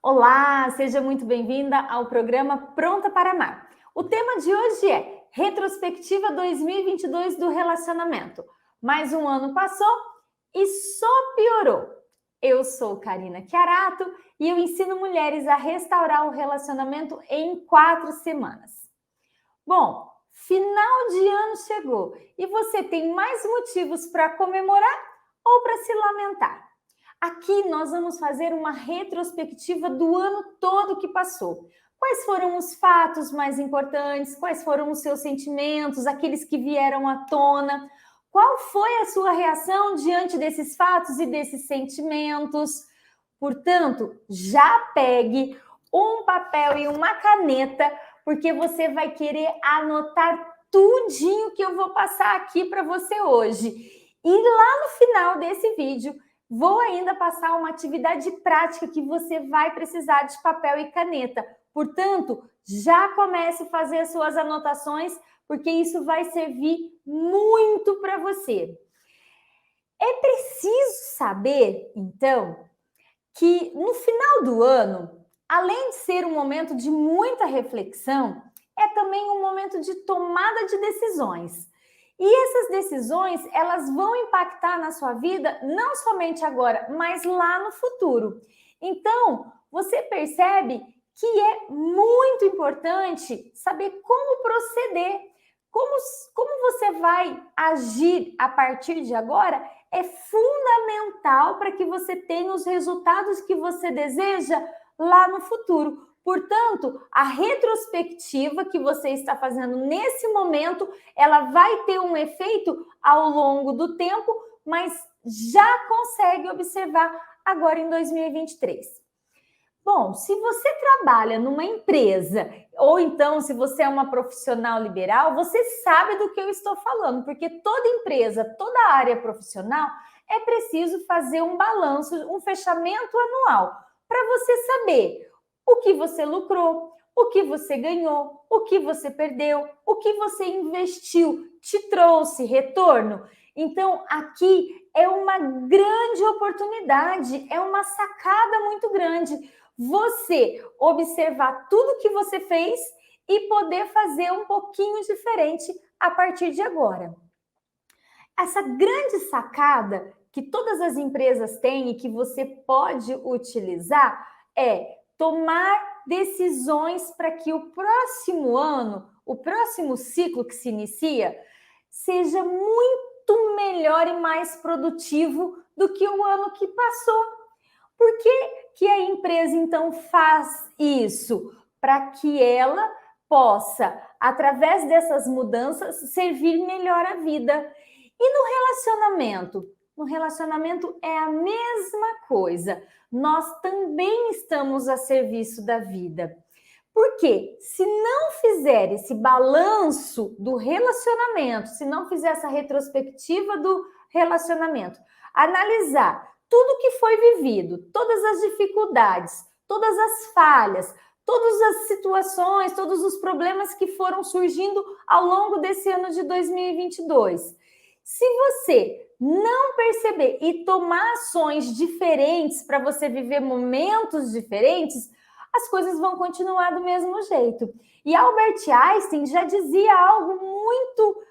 Olá, seja muito bem-vinda ao programa Pronta para Amar. O tema de hoje é Retrospectiva 2022 do relacionamento. Mais um ano passou e só piorou. Eu sou Karina Chiarato e eu ensino mulheres a restaurar o relacionamento em 4 semanas. Bom, final de ano chegou e você tem mais motivos para comemorar ou para se lamentar? Aqui nós vamos fazer uma retrospectiva do ano todo que passou. Quais foram os fatos mais importantes? Quais foram os seus sentimentos, aqueles que vieram à tona? Qual foi a sua reação diante desses fatos e desses sentimentos? Portanto, já pegue um papel e uma caneta, porque você vai querer anotar tudinho que eu vou passar aqui para você hoje. E lá no final desse vídeo, vou ainda passar uma atividade prática que você vai precisar de papel e caneta. Portanto, já comece a fazer as suas anotações, porque isso vai servir muito para você. É preciso saber, então, que no final do ano, além de ser um momento de muita reflexão, é também um momento de tomada de decisões. E essas decisões, elas vão impactar na sua vida não somente agora, mas lá no futuro. Então, você percebe que é muito importante saber como proceder, como você vai agir a partir de agora é fundamental para que você tenha os resultados que você deseja lá no futuro. Portanto, a retrospectiva que você está fazendo nesse momento, ela vai ter um efeito ao longo do tempo, mas já consegue observar agora em 2023. Bom, se você trabalha numa empresa, ou então se você é uma profissional liberal, você sabe do que eu estou falando, porque toda empresa, toda área profissional, é preciso fazer um balanço, um fechamento anual, para você saber o que você lucrou, o que você ganhou, o que você perdeu, o que você investiu, te trouxe retorno. Então, aqui é uma grande oportunidade, é uma sacada muito grande você observar tudo que você fez e poder fazer um pouquinho diferente a partir de agora. Essa grande sacada que todas as empresas têm e que você pode utilizar é tomar decisões para que o próximo ano, o próximo ciclo que se inicia, seja muito melhor e mais produtivo do que o ano que passou. Por que a empresa, então, faz isso? Para que ela possa, através dessas mudanças, servir melhor a vida. E no relacionamento? No relacionamento é a mesma coisa. Nós também estamos a serviço da vida. Porque se não fizer esse balanço do relacionamento, se não fizer essa retrospectiva do relacionamento, analisar tudo que foi vivido, todas as dificuldades, todas as falhas, todas as situações, todos os problemas que foram surgindo ao longo desse ano de 2022. Se você não perceber e tomar ações diferentes para você viver momentos diferentes, as coisas vão continuar do mesmo jeito. E Albert Einstein já dizia algo muito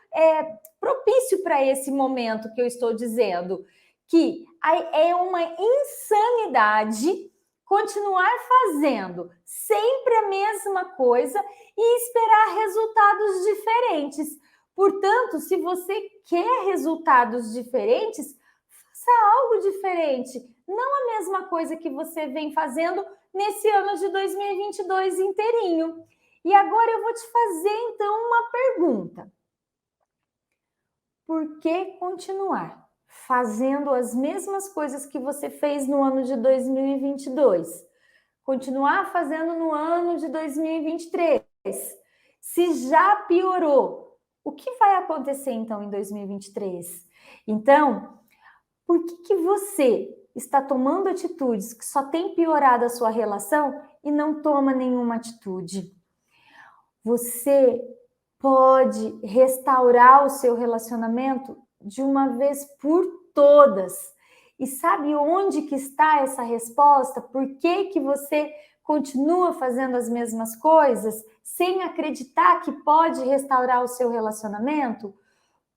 propício para esse momento que eu estou dizendo, que é uma insanidade continuar fazendo sempre a mesma coisa e esperar resultados diferentes. Portanto, se você quer resultados diferentes, faça algo diferente, não a mesma coisa que você vem fazendo nesse ano de 2022 inteirinho. E agora eu vou te fazer, então, uma pergunta. Por que continuar fazendo as mesmas coisas que você fez no ano de 2022? Continuar fazendo no ano de 2023? Se já piorou, o que vai acontecer, então, em 2023? Então, por que você está tomando atitudes que só tem piorado a sua relação e não toma nenhuma atitude? Você pode restaurar o seu relacionamento de uma vez por todas E sabe onde que está essa resposta? Por que que você continua fazendo as mesmas coisas sem acreditar que pode restaurar o seu relacionamento?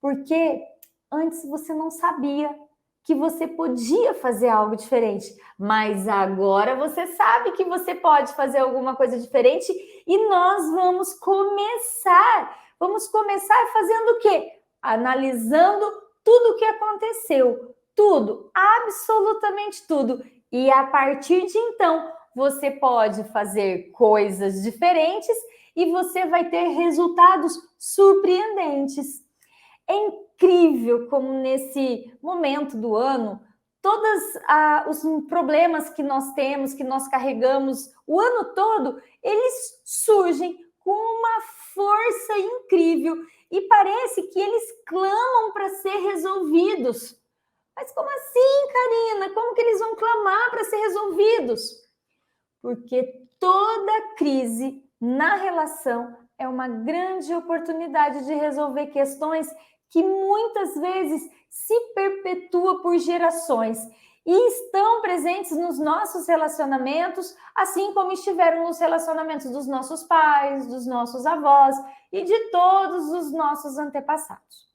Porque antes você não sabia que você podia fazer algo diferente, mas agora você sabe que você pode fazer alguma coisa diferente e nós vamos começar. Vamos começar fazendo o quê? Analisando tudo o que aconteceu, tudo, absolutamente tudo. E a partir de então, você pode fazer coisas diferentes e você vai ter resultados surpreendentes. É incrível como nesse momento do ano, todos os problemas que nós temos, que nós carregamos o ano todo, eles surgem com uma força incrível e parece que eles clamam para ser resolvidos. Mas como assim, Karina? Como que eles vão clamar para ser resolvidos? Porque toda crise na relação é uma grande oportunidade de resolver questões que muitas vezes se perpetua por gerações e estão presentes nos nossos relacionamentos, assim como estiveram nos relacionamentos dos nossos pais, dos nossos avós e de todos os nossos antepassados.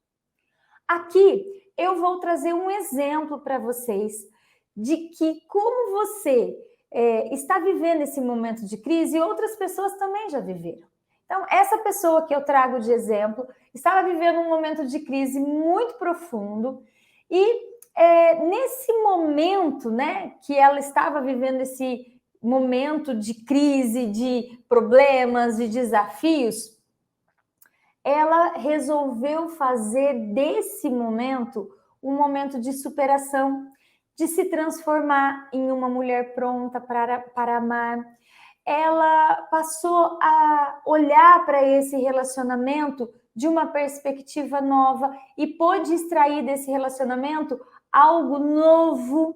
Aqui eu vou trazer um exemplo para vocês de que como você está vivendo esse momento de crise e outras pessoas também já viveram. Então, essa pessoa que eu trago de exemplo estava vivendo um momento de crise muito profundo e nesse momento, né, que ela estava vivendo esse momento de crise, de problemas, de desafios, ela resolveu fazer desse momento um momento de superação, de se transformar em uma mulher pronta para amar. Ela passou a olhar para esse relacionamento de uma perspectiva nova e pôde extrair desse relacionamento algo novo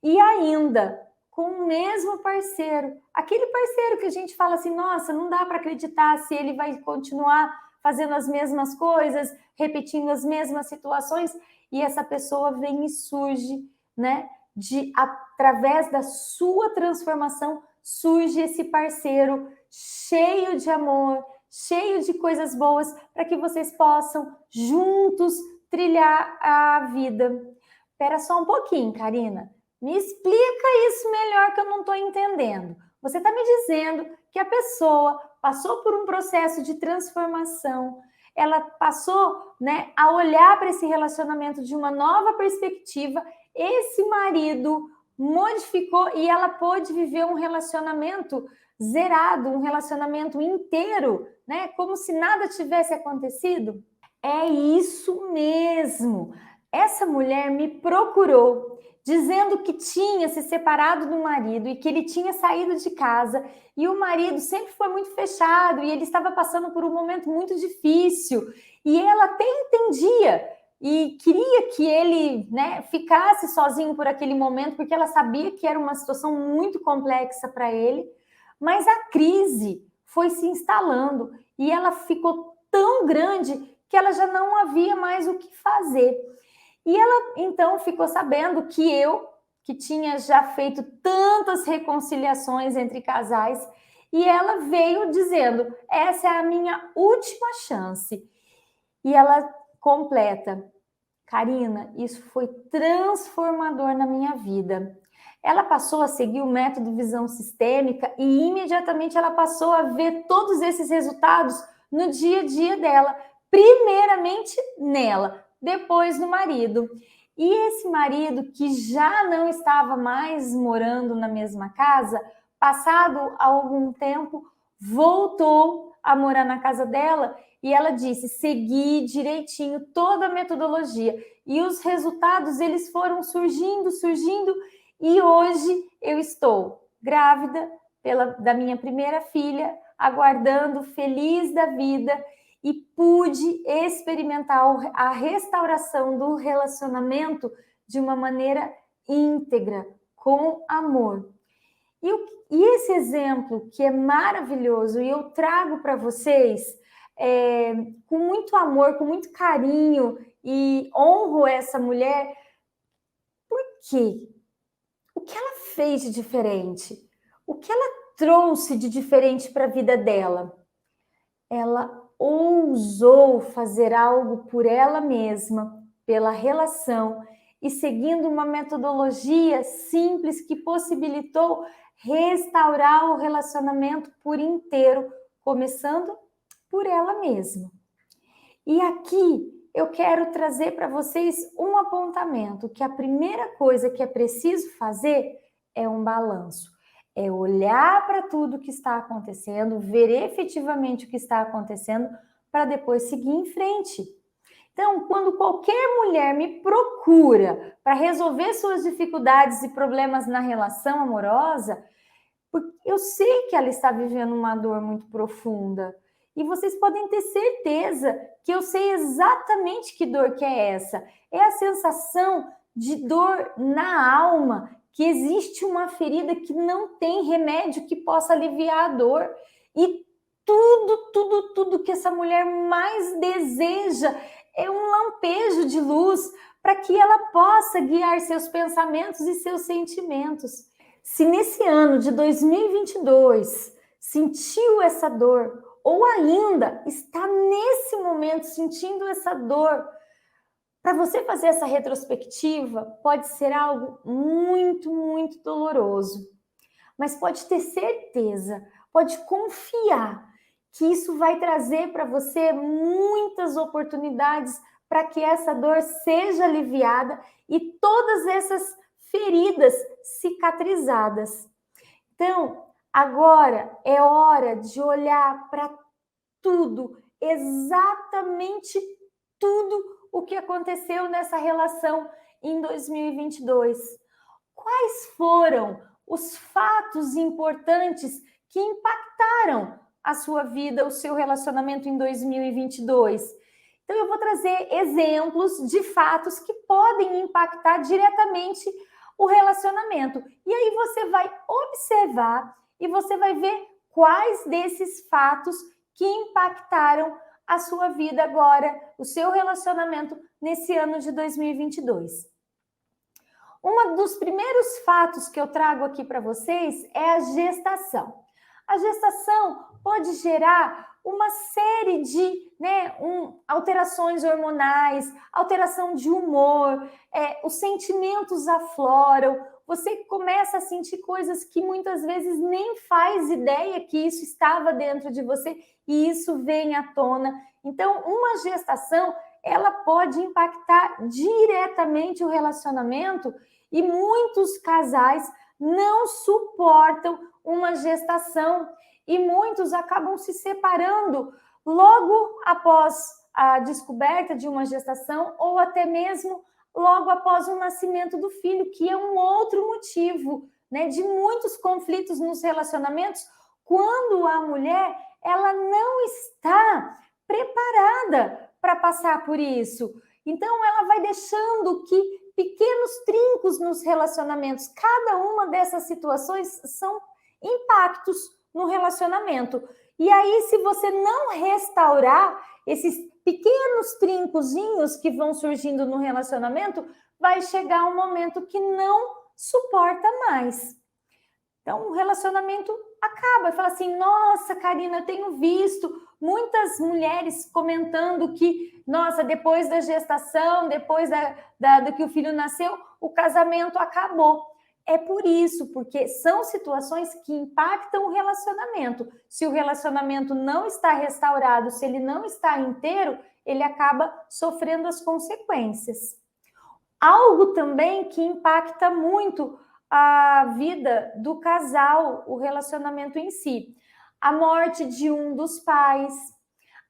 e ainda com o mesmo parceiro, aquele parceiro que a gente fala assim, nossa, não dá para acreditar se ele vai continuar fazendo as mesmas coisas, repetindo as mesmas situações, e essa pessoa vem e surge, né, através da sua transformação, surge esse parceiro cheio de amor, cheio de coisas boas, para que vocês possam juntos trilhar a vida. Espera só um pouquinho, Karina. Me explica isso melhor que eu não estou entendendo. Você está me dizendo que a pessoa passou por um processo de transformação, ela passou, né, a olhar para esse relacionamento de uma nova perspectiva, esse marido modificou e ela pôde viver um relacionamento zerado, um relacionamento inteiro, né, como se nada tivesse acontecido? É isso mesmo. Essa mulher me procurou dizendo que tinha se separado do marido e que ele tinha saído de casa e o marido sempre foi muito fechado e ele estava passando por um momento muito difícil e ela até entendia e queria que ele, né, ficasse sozinho por aquele momento porque ela sabia que era uma situação muito complexa para ele, mas a crise foi se instalando e ela ficou tão grande que ela já não havia mais o que fazer. E ela, então, ficou sabendo que eu, que tinha já feito tantas reconciliações entre casais, e ela veio dizendo, essa é a minha última chance. E ela completa, Karina, isso foi transformador na minha vida. Ela passou a seguir o método visão sistêmica e imediatamente ela passou a ver todos esses resultados no dia a dia dela, primeiramente nela, depois no marido. E esse marido que já não estava mais morando na mesma casa, passado algum tempo, voltou a morar na casa dela e ela disse, segui direitinho toda a metodologia e os resultados eles foram surgindo e hoje eu estou grávida da minha primeira filha, aguardando, feliz da vida e pude experimentar a restauração do relacionamento de uma maneira íntegra, com amor. E esse exemplo que é maravilhoso e eu trago para vocês com muito amor, com muito carinho e honro essa mulher, quê? O que ela fez de diferente? O que ela trouxe de diferente para a vida dela? Ela ousou fazer algo por ela mesma, pela relação, e seguindo uma metodologia simples que possibilitou restaurar o relacionamento por inteiro, começando por ela mesma. E aqui eu quero trazer para vocês um apontamento, que a primeira coisa que é preciso fazer é um balanço. É olhar para tudo que está acontecendo, ver efetivamente o que está acontecendo, para depois seguir em frente. Então, quando qualquer mulher me procura para resolver suas dificuldades e problemas na relação amorosa, eu sei que ela está vivendo uma dor muito profunda. E vocês podem ter certeza que eu sei exatamente que dor que é essa. É a sensação de dor na alma, que existe uma ferida que não tem remédio que possa aliviar a dor. E tudo que essa mulher mais deseja é um lampejo de luz para que ela possa guiar seus pensamentos e seus sentimentos. Se nesse ano de 2022 sentiu essa dor, ou ainda está nesse momento sentindo essa dor, para você fazer essa retrospectiva pode ser algo muito doloroso. Mas pode ter certeza, pode confiar que isso vai trazer para você muitas oportunidades para que essa dor seja aliviada e todas essas feridas cicatrizadas. Então, agora é hora de olhar para tudo, exatamente tudo o que aconteceu nessa relação em 2022. Quais foram os fatos importantes que impactaram a sua vida, o seu relacionamento em 2022? Então, eu vou trazer exemplos de fatos que podem impactar diretamente o relacionamento. E aí você vai observar e você vai ver quais desses fatos que impactaram a sua vida agora, o seu relacionamento nesse ano de 2022. Um dos primeiros fatos que eu trago aqui para vocês é a gestação. A gestação pode gerar uma série de alterações hormonais, alteração de humor, os sentimentos afloram, você começa a sentir coisas que muitas vezes nem faz ideia que isso estava dentro de você e isso vem à tona. Então, uma gestação, ela pode impactar diretamente o relacionamento e muitos casais não suportam uma gestação e muitos acabam se separando logo após a descoberta de uma gestação ou até mesmo logo após o nascimento do filho, que é um outro motivo, de muitos conflitos nos relacionamentos, quando a mulher ela não está preparada para passar por isso. Então, ela vai deixando que pequenos trincos nos relacionamentos, cada uma dessas situações são impactos no relacionamento. E aí, se você não restaurar esses pequenos trincozinhos que vão surgindo no relacionamento, vai chegar um momento que não suporta mais. Então, o relacionamento acaba e fala assim, nossa, Karina, eu tenho visto muitas mulheres comentando que, nossa, depois da gestação, depois do que o filho nasceu, o casamento acabou. É por isso, porque são situações que impactam o relacionamento. Se o relacionamento não está restaurado, se ele não está inteiro, ele acaba sofrendo as consequências. Algo também que impacta muito a vida do casal, o relacionamento em si. A morte de um dos pais,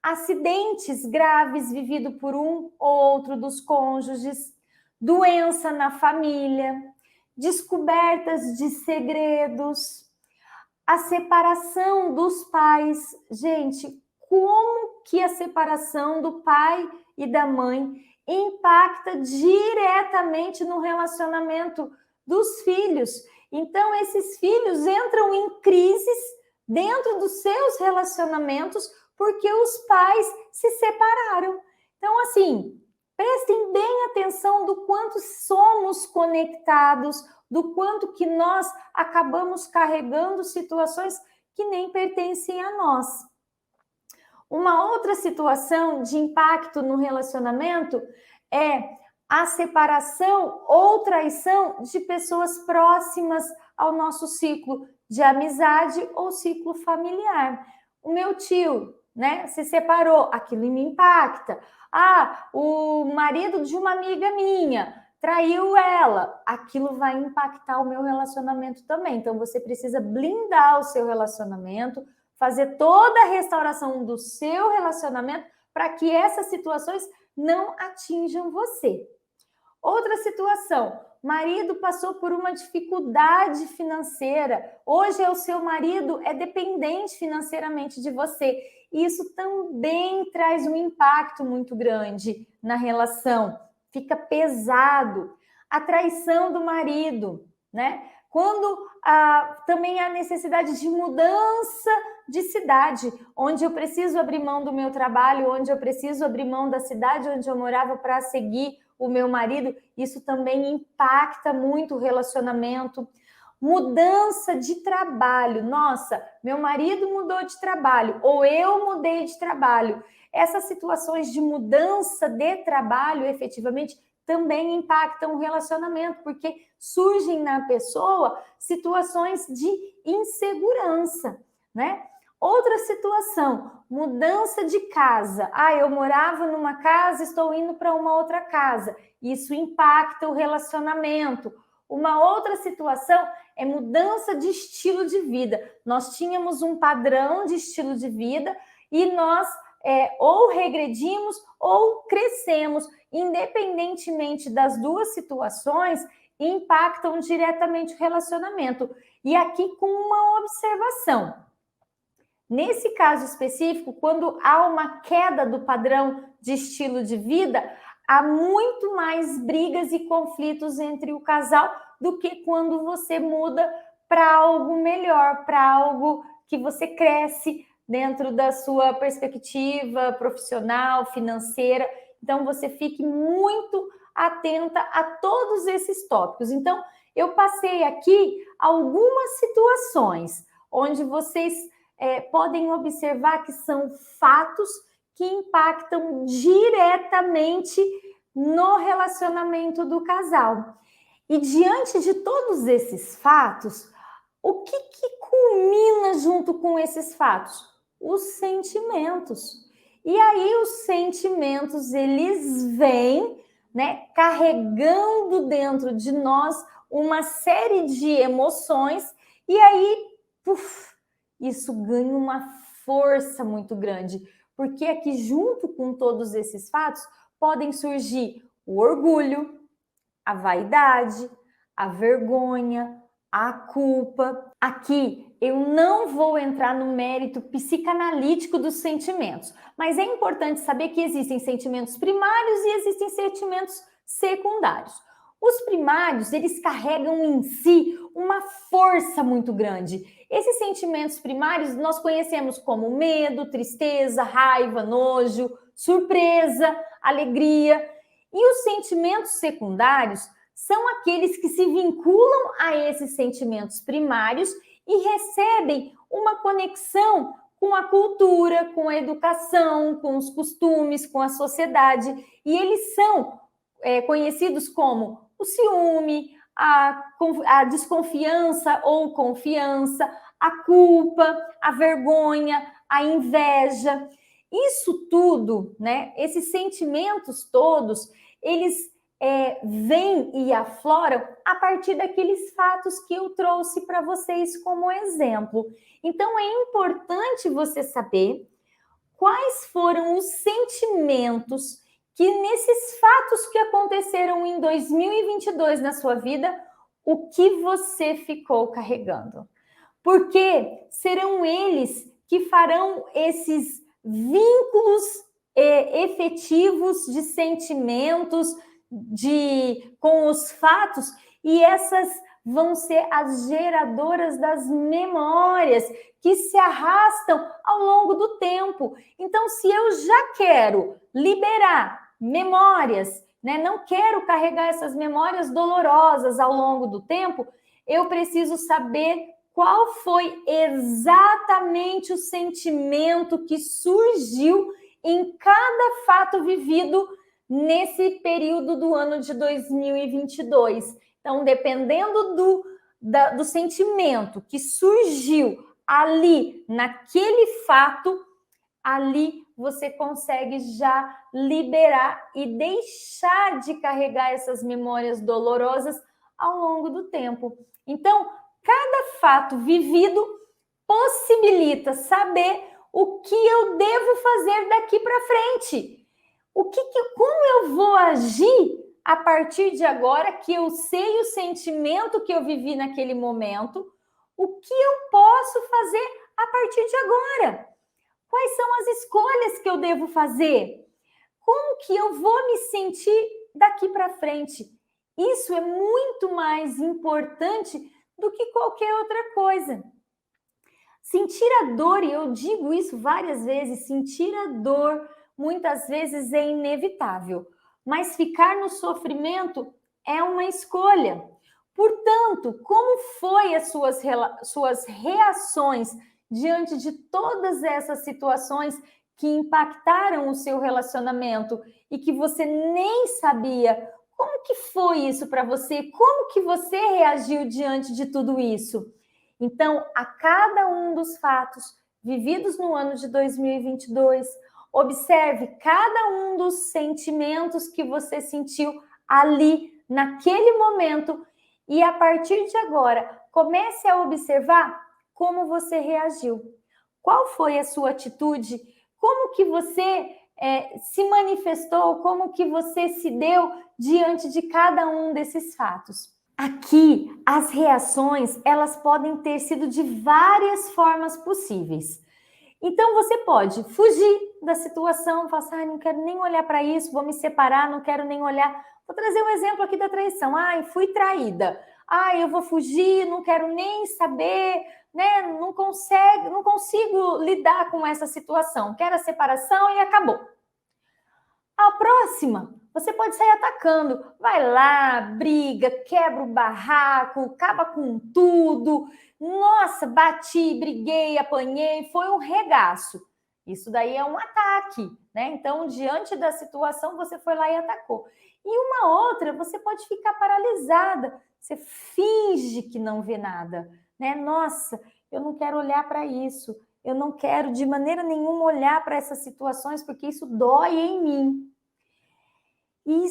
acidentes graves vividos por um ou outro dos cônjuges, doença na família, descobertas de segredos, a separação dos pais. Gente, como que a separação do pai e da mãe impacta diretamente no relacionamento dos filhos? Então, esses filhos entram em crises dentro dos seus relacionamentos porque os pais se separaram. Então, assim, Prestem bem atenção do quanto somos conectados, do quanto que nós acabamos carregando situações que nem pertencem a nós. Uma outra situação de impacto no relacionamento é a separação ou traição de pessoas próximas ao nosso ciclo de amizade ou ciclo familiar. O meu tio, né, se separou, aquilo me impacta. Ah, o marido de uma amiga minha traiu ela, aquilo vai impactar o meu relacionamento também. Então, você precisa blindar o seu relacionamento, fazer toda a restauração do seu relacionamento para que essas situações não atinjam você. Outra situação, marido passou por uma dificuldade financeira, hoje o seu marido é dependente financeiramente de você. Isso também traz um impacto muito grande na relação, fica pesado. A traição do marido, né? Quando também há necessidade de mudança de cidade, onde eu preciso abrir mão do meu trabalho, onde eu preciso abrir mão da cidade onde eu morava para seguir o meu marido, isso também impacta muito o relacionamento. Mudança de trabalho, nossa, meu marido mudou de trabalho, ou eu mudei de trabalho. Essas situações de mudança de trabalho, efetivamente, também impactam o relacionamento, porque surgem na pessoa situações de insegurança, né? Outra situação, mudança de casa. Ah, eu morava numa casa, estou indo para uma outra casa. Isso impacta o relacionamento. Uma outra situação é mudança de estilo de vida. Nós tínhamos um padrão de estilo de vida e nós ou regredimos ou crescemos. Independentemente das duas situações, impactam diretamente o relacionamento. E aqui com uma observação. Nesse caso específico, quando há uma queda do padrão de estilo de vida, há muito mais brigas e conflitos entre o casal do que quando você muda para algo melhor, para algo que você cresce dentro da sua perspectiva profissional, financeira. Então, você fique muito atenta a todos esses tópicos. Então, eu passei aqui algumas situações onde vocês podem observar que são fatos que impactam diretamente no relacionamento do casal. E diante de todos esses fatos, o que culmina junto com esses fatos? Os sentimentos. E aí os sentimentos, eles vêm, né, carregando dentro de nós uma série de emoções e aí, isso ganha uma força muito grande, porque aqui junto com todos esses fatos podem surgir o orgulho, a vaidade, a vergonha, a culpa. Aqui eu não vou entrar no mérito psicanalítico dos sentimentos, mas é importante saber que existem sentimentos primários e existem sentimentos secundários. Os primários, eles carregam em si uma força muito grande. Esses sentimentos primários nós conhecemos como medo, tristeza, raiva, nojo, surpresa, alegria. E os sentimentos secundários são aqueles que se vinculam a esses sentimentos primários e recebem uma conexão com a cultura, com a educação, com os costumes, com a sociedade. E eles são conhecidos como o ciúme, a desconfiança ou confiança, a culpa, a vergonha, a inveja. Isso tudo, né? Esses sentimentos todos, eles vêm e afloram a partir daqueles fatos que eu trouxe para vocês como exemplo. Então, é importante você saber quais foram os sentimentos que nesses fatos que aconteceram em 2022 na sua vida, o que você ficou carregando. Porque serão eles que farão esses vínculos efetivos de sentimentos com os fatos, e essas vão ser as geradoras das memórias que se arrastam ao longo do tempo. Então, se eu já quero liberar memórias, né? Não quero carregar essas memórias dolorosas ao longo do tempo. Eu preciso saber qual foi exatamente o sentimento que surgiu em cada fato vivido nesse período do ano de 2022. Então, dependendo do sentimento que surgiu ali, naquele fato, ali você consegue já liberar e deixar de carregar essas memórias dolorosas ao longo do tempo. Então, cada fato vivido possibilita saber o que eu devo fazer daqui para frente. Como eu vou agir a partir de agora que eu sei o sentimento que eu vivi naquele momento, o que eu posso fazer a partir de agora? Quais são as escolhas que eu devo fazer? Como que eu vou me sentir daqui para frente? Isso é muito mais importante do que qualquer outra coisa. Sentir a dor, e eu digo isso várias vezes, sentir a dor muitas vezes é inevitável, mas ficar no sofrimento é uma escolha. Portanto, como foi as suas reações diante de todas essas situações que impactaram o seu relacionamento e que você nem sabia? Como que foi isso para você? Como que você reagiu diante de tudo isso? Então, a cada um dos fatos vividos no ano de 2022, observe cada um dos sentimentos que você sentiu ali, naquele momento, e a partir de agora, comece a observar como você reagiu. Qual foi a sua atitude? Como que você se manifestou? Como que você se deu diante de cada um desses fatos? Aqui, as reações, elas podem ter sido de várias formas possíveis. Então, você pode fugir da situação, falar assim, não quero nem olhar para isso, vou me separar, não quero nem olhar. Vou trazer um exemplo aqui da traição. Fui traída. Eu vou fugir, não quero nem saber, né? Não consigo lidar com essa situação. Quero a separação e acabou. A próxima, você pode sair atacando. Vai lá, briga, quebra o barraco, acaba com tudo. Nossa, bati, briguei, apanhei, foi um regaço. Isso daí é um ataque, né? Então, diante da situação, você foi lá e atacou. E uma outra, você pode ficar paralisada. Você finge que não vê nada, né? Nossa, eu não quero olhar para isso. Eu não quero de maneira nenhuma olhar para essas situações porque isso dói em mim. E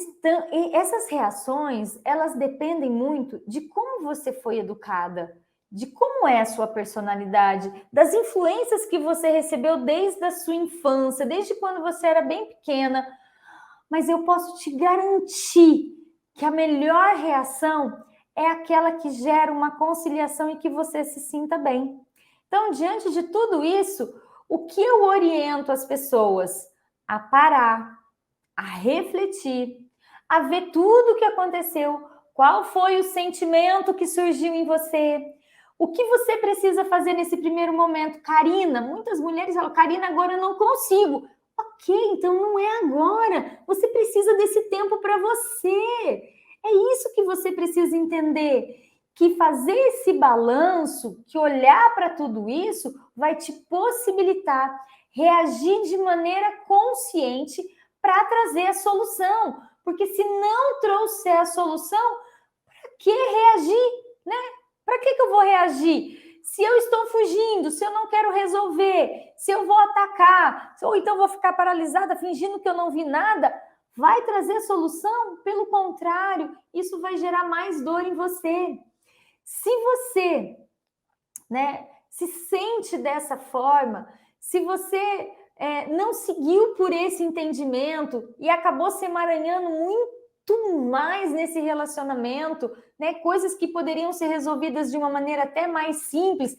essas reações, elas dependem muito de como você foi educada, de como é a sua personalidade, das influências que você recebeu desde a sua infância, desde quando você era bem pequena. Mas eu posso te garantir que a melhor reação é aquela que gera uma conciliação e que você se sinta bem. Então, diante de tudo isso, o que eu oriento as pessoas? A parar, a refletir, a ver tudo o que aconteceu, qual foi o sentimento que surgiu em você, o que você precisa fazer nesse primeiro momento. Karina, muitas mulheres falam, Karina, agora eu não consigo. Ok, então não é agora. Você precisa desse tempo para você. É isso que você precisa entender. Que fazer esse balanço, que olhar para tudo isso, vai te possibilitar reagir de maneira consciente para trazer a solução. Porque se não trouxer a solução, para que reagir, né? Para que eu vou reagir? Se eu estou fugindo, se eu não quero resolver, se eu vou atacar, ou então vou ficar paralisada fingindo que eu não vi nada, vai trazer solução? Pelo contrário, isso vai gerar mais dor em você. Se você, né, se sente dessa forma, se você não seguiu por esse entendimento e acabou se emaranhando muito mais nesse relacionamento, né? Coisas que poderiam ser resolvidas de uma maneira até mais simples,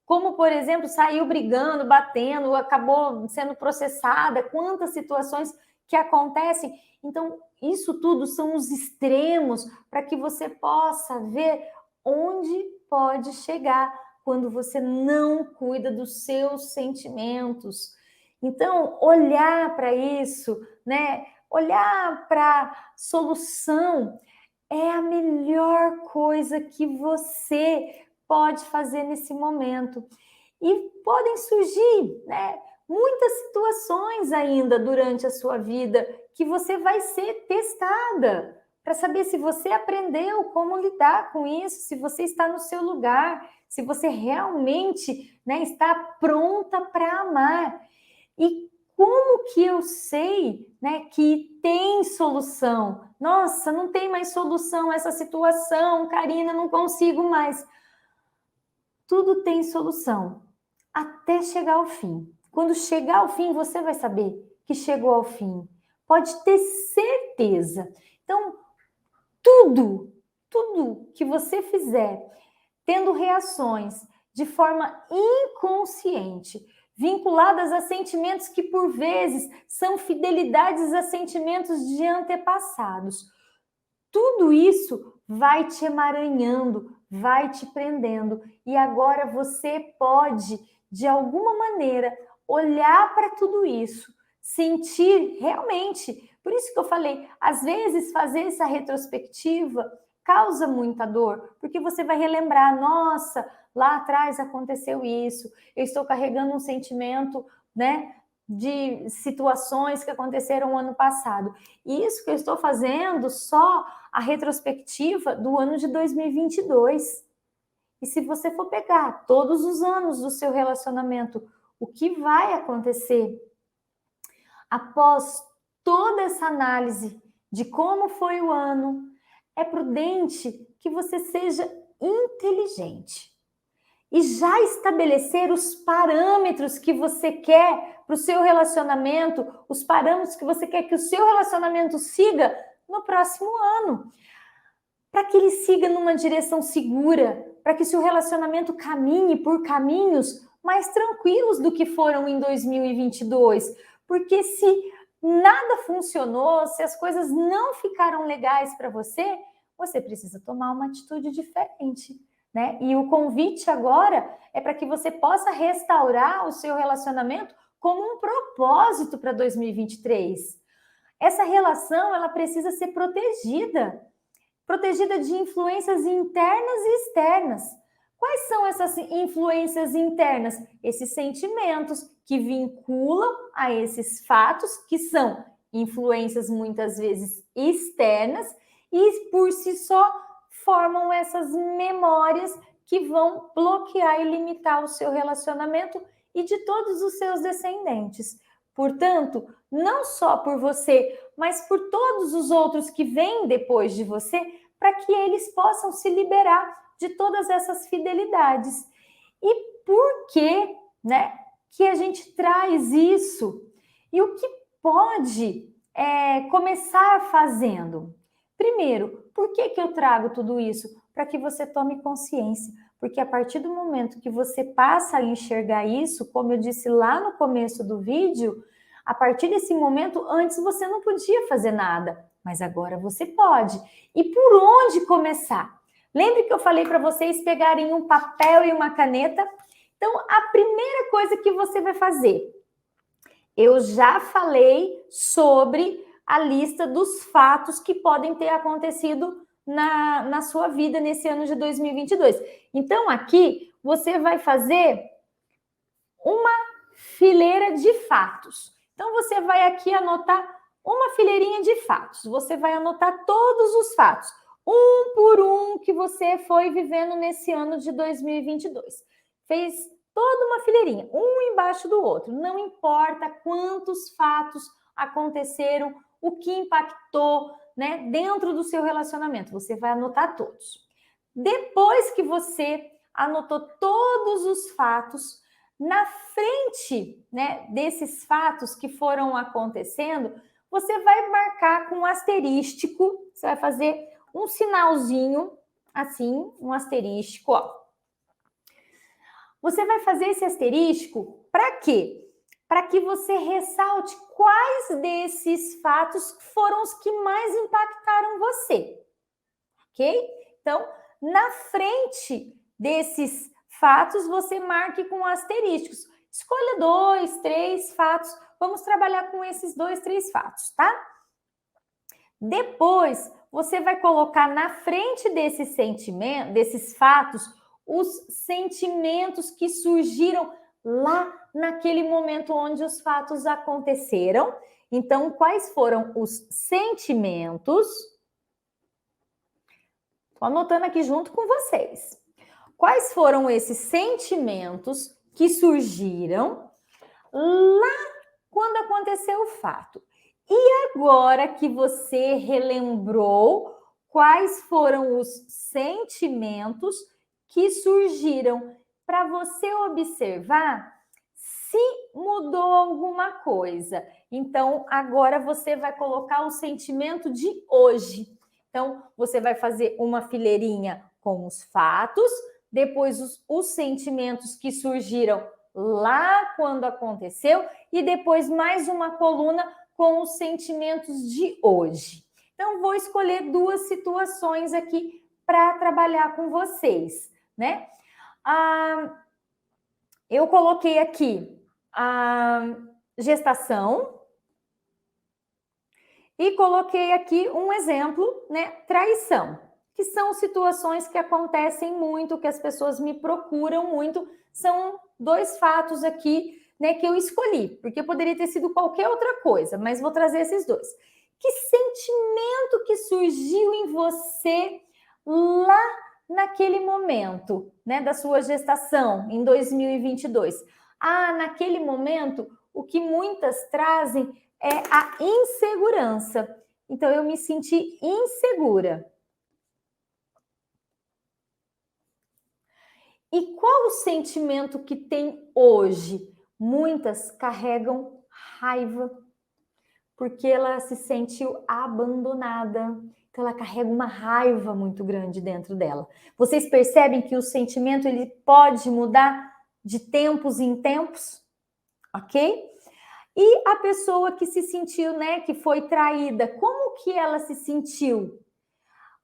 como, por exemplo, saiu brigando, batendo, acabou sendo processada, quantas situações que acontecem. Então, isso tudo são os extremos para que você possa ver onde pode chegar quando você não cuida dos seus sentimentos. Então, olhar para isso, né? olhar para a solução é a melhor coisa que você pode fazer nesse momento. E podem surgir, né, muitas situações ainda durante a sua vida que você vai ser testada para saber se você aprendeu como lidar com isso, se você está no seu lugar, se você realmente, né, está pronta para amar. E como que eu sei, né, que tem solução? Nossa, não tem mais solução essa situação, Karina, não consigo mais. Tudo tem solução, até chegar ao fim. Quando chegar ao fim, você vai saber que chegou ao fim. Pode ter certeza. Então, tudo que você fizer, tendo reações de forma inconsciente, vinculadas a sentimentos que por vezes são fidelidades a sentimentos de antepassados. Tudo isso vai te emaranhando, vai te prendendo, e agora você pode, de alguma maneira, olhar para tudo isso, sentir realmente. Por isso que eu falei, às vezes fazer essa retrospectiva causa muita dor, porque você vai relembrar, nossa, lá atrás aconteceu isso, eu estou carregando um sentimento, né, de situações que aconteceram no ano passado. E isso que eu estou fazendo só a retrospectiva do ano de 2022. E se você for pegar todos os anos do seu relacionamento, o que vai acontecer após toda essa análise de como foi o ano, é prudente que você seja inteligente e já estabelecer os parâmetros que você quer para o seu relacionamento, os parâmetros que você quer que o seu relacionamento siga no próximo ano, para que ele siga numa direção segura, para que seu relacionamento caminhe por caminhos mais tranquilos do que foram em 2022, porque se nada funcionou, se as coisas não ficaram legais para você, você precisa tomar uma atitude diferente, né? E o convite agora é para que você possa restaurar o seu relacionamento como um propósito para 2023. Essa relação, ela precisa ser protegida de influências internas e externas. Quais são essas influências internas? Esses sentimentos que vinculam a esses fatos, que são influências muitas vezes externas, e por si só formam essas memórias que vão bloquear e limitar o seu relacionamento e de todos os seus descendentes. Portanto, não só por você, mas por todos os outros que vêm depois de você, para que eles possam se liberar de todas essas fidelidades. E por que, né, que a gente traz isso? E o que pode começar fazendo? Primeiro, por que eu trago tudo isso? Para que você tome consciência. Porque a partir do momento que você passa a enxergar isso, como eu disse lá no começo do vídeo, a partir desse momento, antes você não podia fazer nada, mas agora você pode. E por onde começar? Lembre que eu falei para vocês pegarem um papel e uma caneta? Então, a primeira coisa que você vai fazer, eu já falei sobre a lista dos fatos que podem ter acontecido na sua vida nesse ano de 2022. Então, aqui, você vai fazer uma fileira de fatos. Então, você vai aqui anotar uma fileirinha de fatos. Você vai anotar todos os fatos, um por um, que você foi vivendo nesse ano de 2022. Fez toda uma fileirinha, um embaixo do outro. Não importa quantos fatos aconteceram, o que impactou, né, dentro do seu relacionamento. Você vai anotar todos. Depois que você anotou todos os fatos, na frente, né, desses fatos que foram acontecendo, você vai marcar com um asterístico, você vai fazer um sinalzinho, assim, um asterístico, ó. Você vai fazer esse asterístico para quê? Para que você ressalte quais desses fatos foram os que mais impactaram você, ok? Então, na frente desses fatos, você marque com asterísticos. Escolha 2, 3 fatos. Vamos trabalhar com esses 2, 3 fatos, tá? Depois, você vai colocar na frente desse sentimento, desses fatos, os sentimentos que surgiram lá naquele momento onde os fatos aconteceram. Então, quais foram os sentimentos? Estou anotando aqui junto com vocês. Quais foram esses sentimentos que surgiram lá quando aconteceu o fato? E agora que você relembrou, quais foram os sentimentos que surgiram para você observar se mudou alguma coisa? Então, agora você vai colocar o sentimento de hoje. Então, você vai fazer uma fileirinha com os fatos, depois os sentimentos que surgiram lá quando aconteceu e depois mais uma coluna com os sentimentos de hoje. Então, vou escolher duas situações aqui para trabalhar com vocês, né? Eu coloquei aqui a gestação e coloquei aqui um exemplo, né? Traição, que são situações que acontecem muito, que as pessoas me procuram muito. São dois fatos aqui, né, que eu escolhi, porque poderia ter sido qualquer outra coisa, mas vou trazer esses dois. Que sentimento que surgiu em você lá naquele momento, né, da sua gestação, em 2022? Naquele momento, o que muitas trazem é a insegurança. Então, eu me senti insegura. E qual o sentimento que tem hoje? Muitas carregam raiva, porque ela se sentiu abandonada. Então, ela carrega uma raiva muito grande dentro dela. Vocês percebem que o sentimento ele pode mudar de tempos em tempos? Ok? E a pessoa que se sentiu, né, que foi traída, como que ela se sentiu?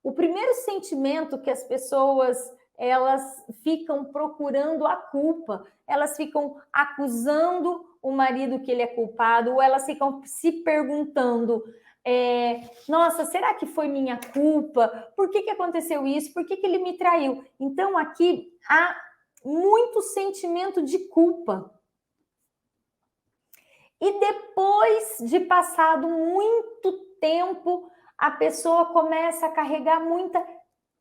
O primeiro sentimento que as pessoas elas ficam procurando a culpa, elas ficam acusando o marido que ele é culpado, ou elas ficam se perguntando: nossa, será que foi minha culpa? Por que aconteceu isso? Por que ele me traiu? Então aqui há muito sentimento de culpa. E depois de passado muito tempo, a pessoa começa a carregar muita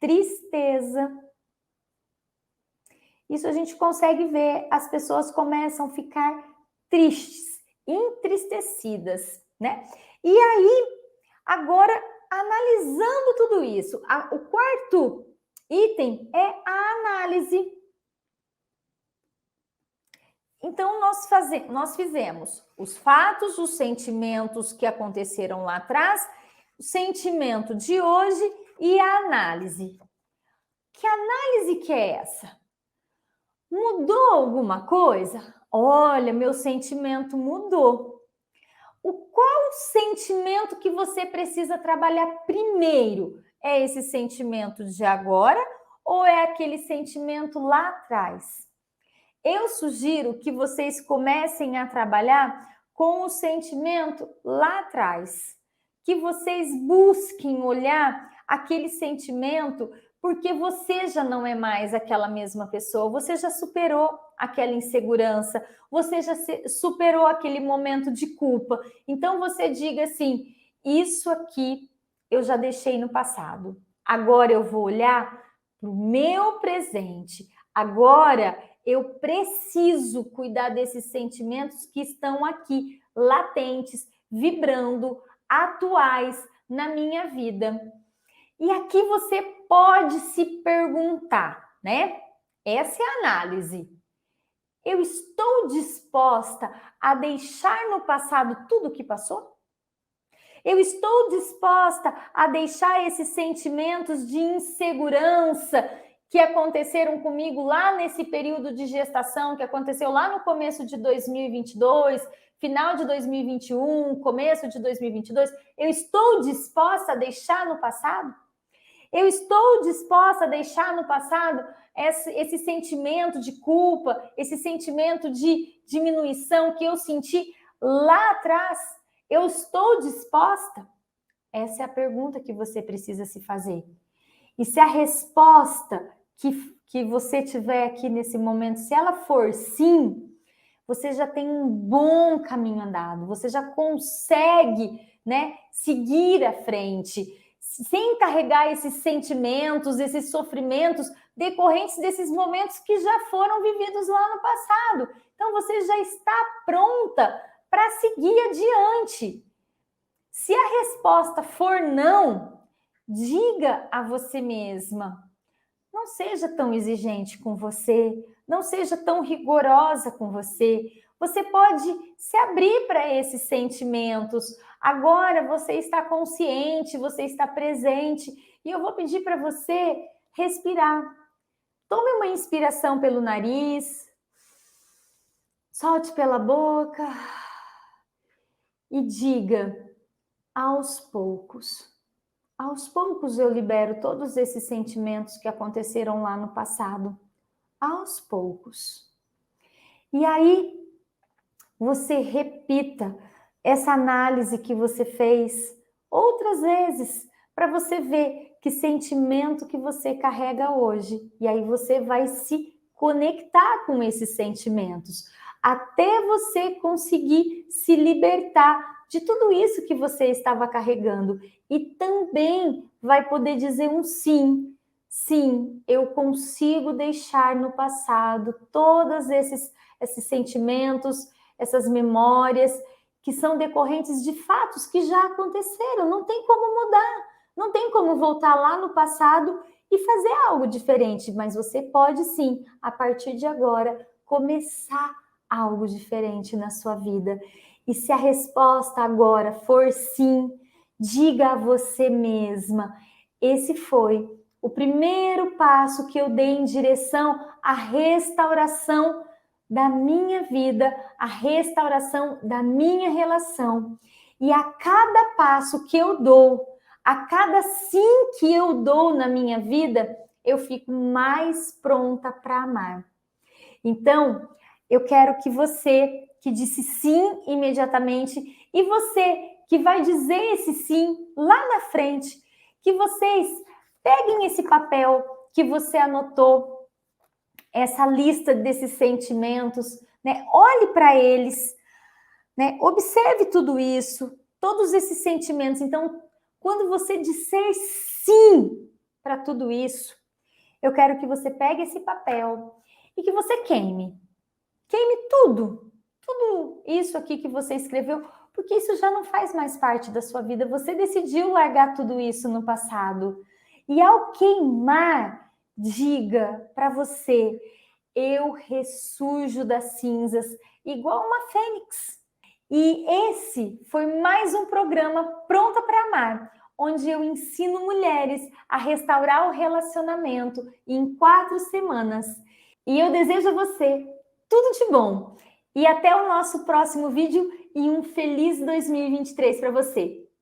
tristeza. Isso a gente consegue ver, as pessoas começam a ficar tristes, entristecidas, né? E aí, agora, analisando tudo isso, o quarto item é a análise. Então, nós fizemos os fatos, os sentimentos que aconteceram lá atrás, o sentimento de hoje e a análise. Que análise que é essa? Mudou alguma coisa? Olha, meu sentimento mudou. Qual sentimento que você precisa trabalhar primeiro? É esse sentimento de agora ou é aquele sentimento lá atrás? Eu sugiro que vocês comecem a trabalhar com o sentimento lá atrás. Que vocês busquem olhar aquele sentimento, porque você já não é mais aquela mesma pessoa, você já superou aquela insegurança, você já superou aquele momento de culpa. Então você diga assim: isso aqui eu já deixei no passado. Agora eu vou olhar para o meu presente. Agora eu preciso cuidar desses sentimentos que estão aqui, latentes, vibrando, atuais na minha vida. E aqui você pode se perguntar, né? Essa é a análise. Eu estou disposta a deixar no passado tudo o que passou? Eu estou disposta a deixar esses sentimentos de insegurança que aconteceram comigo lá nesse período de gestação, que aconteceu lá no começo de 2022, final de 2021, começo de 2022, eu estou disposta a deixar no passado? Eu estou disposta a deixar no passado esse sentimento de culpa, esse sentimento de diminuição que eu senti lá atrás? Eu estou disposta? Essa é a pergunta que você precisa se fazer. E se a resposta que você tiver aqui nesse momento, se ela for sim, você já tem um bom caminho andado, você já consegue, né, seguir à frente, sem carregar esses sentimentos, esses sofrimentos decorrentes desses momentos que já foram vividos lá no passado. Então, você já está pronta para seguir adiante. Se a resposta for não, diga a você mesma: não seja tão exigente com você, não seja tão rigorosa com você. Você pode se abrir para esses sentimentos. Agora você está consciente, você está presente. E eu vou pedir para você respirar. Tome uma inspiração pelo nariz, solte pela boca e diga: aos poucos. Aos poucos eu libero todos esses sentimentos que aconteceram lá no passado. Aos poucos. E aí, você repita essa análise que você fez outras vezes, para você ver que sentimento que você carrega hoje. E aí você vai se conectar com esses sentimentos, até você conseguir se libertar de tudo isso que você estava carregando. E também vai poder dizer um sim. Sim, eu consigo deixar no passado todos esses sentimentos, essas memórias que são decorrentes de fatos que já aconteceram. Não tem como mudar, não tem como voltar lá no passado e fazer algo diferente, mas você pode sim, a partir de agora, começar algo diferente na sua vida. E se a resposta agora for sim, diga a você mesma: esse foi o primeiro passo que eu dei em direção à restauração da minha vida, à restauração da minha relação. E a cada passo que eu dou, a cada sim que eu dou na minha vida, eu fico mais pronta para amar. Então, eu quero que você que disse sim imediatamente e você que vai dizer esse sim lá na frente, que vocês peguem esse papel que você anotou, essa lista desses sentimentos, né? Olhe para eles, né? Observe tudo isso, todos esses sentimentos. Então, quando você disser sim para tudo isso, eu quero que você pegue esse papel e que você queime. Queime tudo isso aqui que você escreveu, porque isso já não faz mais parte da sua vida. Você decidiu largar tudo isso no passado. E ao queimar, diga para você: eu ressurjo das cinzas igual uma fênix. E esse foi mais um programa Pronta para Amar, onde eu ensino mulheres a restaurar o relacionamento em 4 semanas. E eu desejo a você tudo de bom. E até o nosso próximo vídeo e um feliz 2023 para você.